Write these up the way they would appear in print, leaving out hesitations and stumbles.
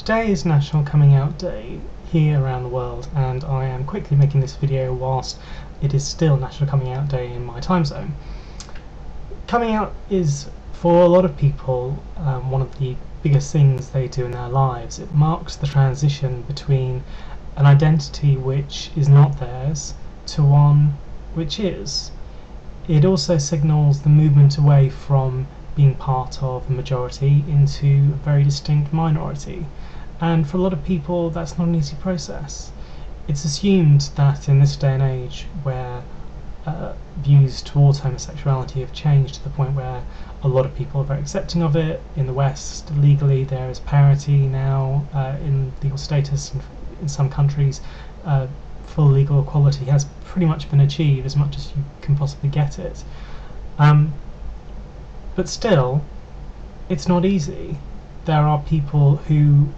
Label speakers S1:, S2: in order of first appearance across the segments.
S1: Today is National Coming Out Day here around the world, and I am quickly making this video whilst it is still National Coming Out Day in my time zone. Coming out is, for a lot of people, one of the biggest things they do in their lives. It marks the transition between an identity which is not theirs to one which is. It also signals the movement away from being part of a majority into a very distinct minority, and for a lot of people that's not an easy process. It's assumed that in this day and age where views towards homosexuality have changed to the point where a lot of people are very accepting of it. In the West, legally there is parity now in legal status, and in some countries full legal equality has pretty much been achieved, as much as you can possibly get it. But still, it's not easy. There are people who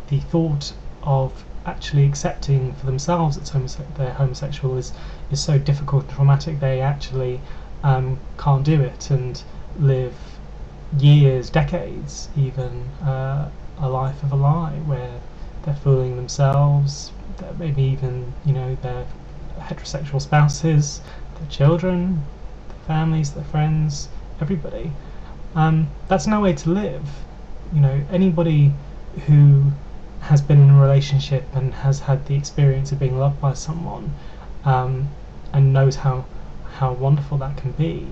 S1: the thought of actually accepting for themselves that they're homosexual is so difficult and traumatic, they actually can't do it and live years, decades even, a life of a lie where they're fooling themselves, maybe even, their heterosexual spouses, their children, their families, their friends, everybody. That's no way to live. Anybody who has been in a relationship and has had the experience of being loved by someone and knows how wonderful that can be,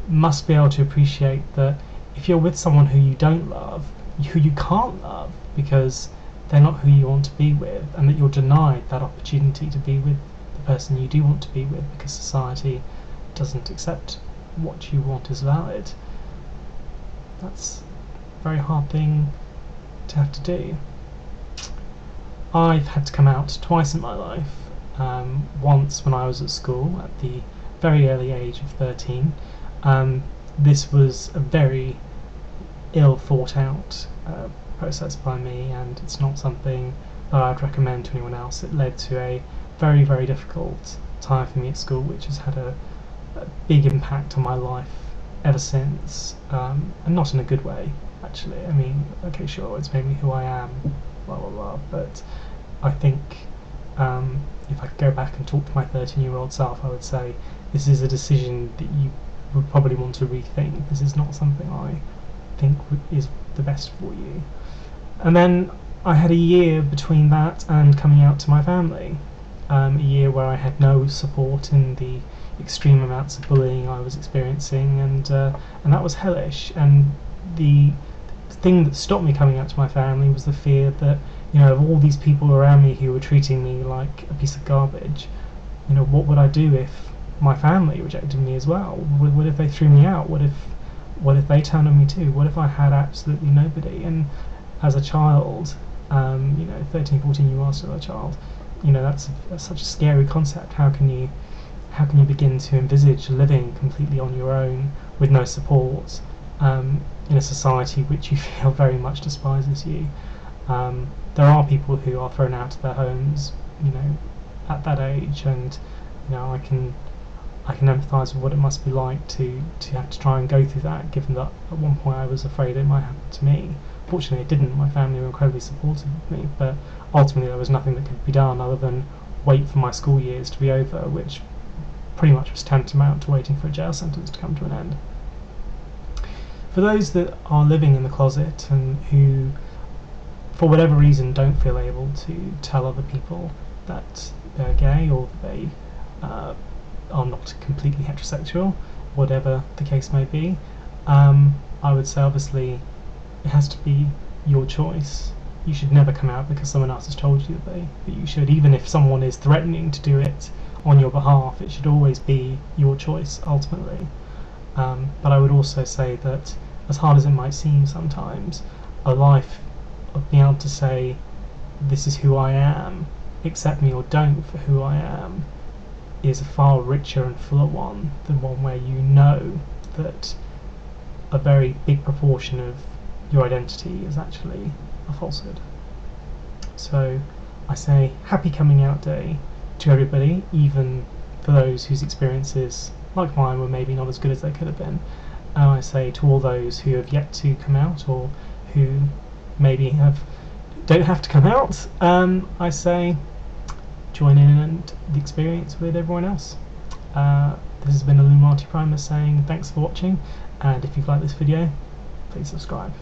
S1: must be able to appreciate that if you're with someone who you don't love, who you can't love because they're not who you want to be with, and that you're denied that opportunity to be with the person you do want to be with because society doesn't accept what you want as valid. That's a very hard thing to have to do. I've had to come out twice in my life. Once when I was at school at the very early age of 13. This was a very ill thought out process by me, and it's not something that I'd recommend to anyone else. It led to a very, very difficult time for me at school, which has had a big impact on my life ever since, and not in a good way, actually. I mean, okay, sure, it's made me who I am, blah blah blah, but I think if I could go back and talk to my 13-year-old self, I would say this is a decision that you would probably want to rethink. This is not something I think is the best for you. And then I had a year between that and coming out to my family, a year where I had no support in the extreme amounts of bullying I was experiencing, and that was hellish. And the thing that stopped me coming out to my family was the fear that, of all these people around me who were treating me like a piece of garbage, what would I do if my family rejected me as well? What if they threw me out? What if they turned on me too? What if I had absolutely nobody? And as a child, 13, 14, you are still a child. That's such a scary concept. How can you begin to envisage living completely on your own with no support in a society which you feel very much despises you? There are people who are thrown out of their homes, at that age, and I can empathise with what it must be like to have to try and go through that, given that at one point I was afraid it might happen to me. Fortunately it didn't. My family were incredibly supportive of me, but ultimately there was nothing that could be done other than wait for my school years to be over, which pretty much was tantamount to waiting for a jail sentence to come to an end. For those that are living in the closet and who, for whatever reason, don't feel able to tell other people that they're gay or that they are not completely heterosexual, whatever the case may be, I would say obviously it has to be your choice. You should never come out because someone else has told you that you should. Even if someone is threatening to do it on your behalf, it should always be your choice ultimately. But I would also say that, as hard as it might seem sometimes, a life of being able to say, this is who I am, accept me or don't for who I am, is a far richer and fuller one than one where you know that a very big proportion of your identity is actually a falsehood. So I say happy coming out day to everybody, even for those whose experiences, like mine, were maybe not as good as they could have been. And I say to all those who have yet to come out, or who maybe have don't have to come out, I say join in and the experience with everyone else. This has been Illuminati Primer saying thanks for watching, and if you've liked this video, please subscribe.